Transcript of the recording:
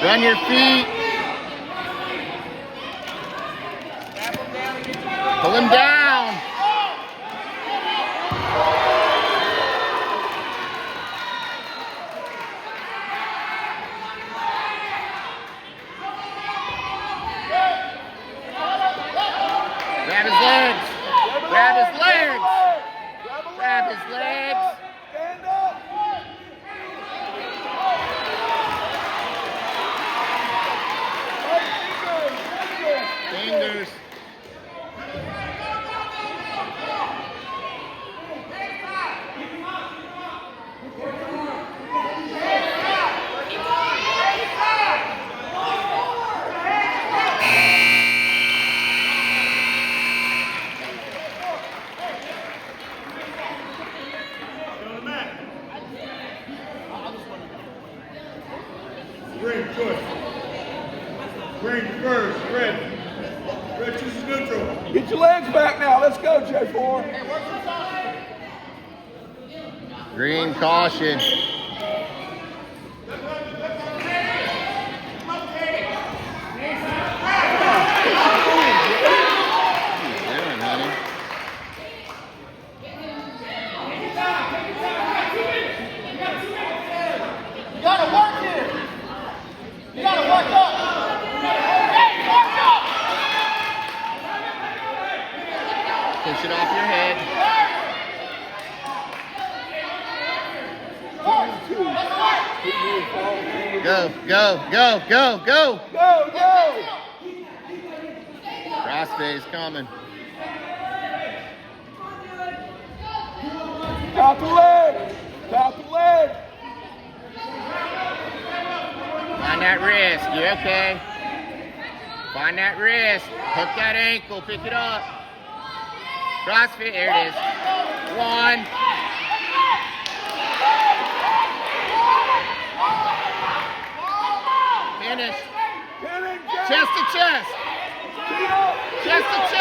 On your feet. Pull him down. Grab his legs. Grab his legs. Grab his legs. Stand up. Fingers. Green, push. Green first, red. Red chooses neutral. Get your legs back now. Let's go, J4. Green caution. You gotta work here. You gotta work up. Hey, work up. Push it off your head. Go, go, go, go, go. Go, go. Crossfade's coming. Top the leg. Top the leg. Find that wrist. You're okay. Find that wrist. Hook that ankle. Pick it up. Crossfade. There it is. One. Finish. Chest to chest. Chest to chest.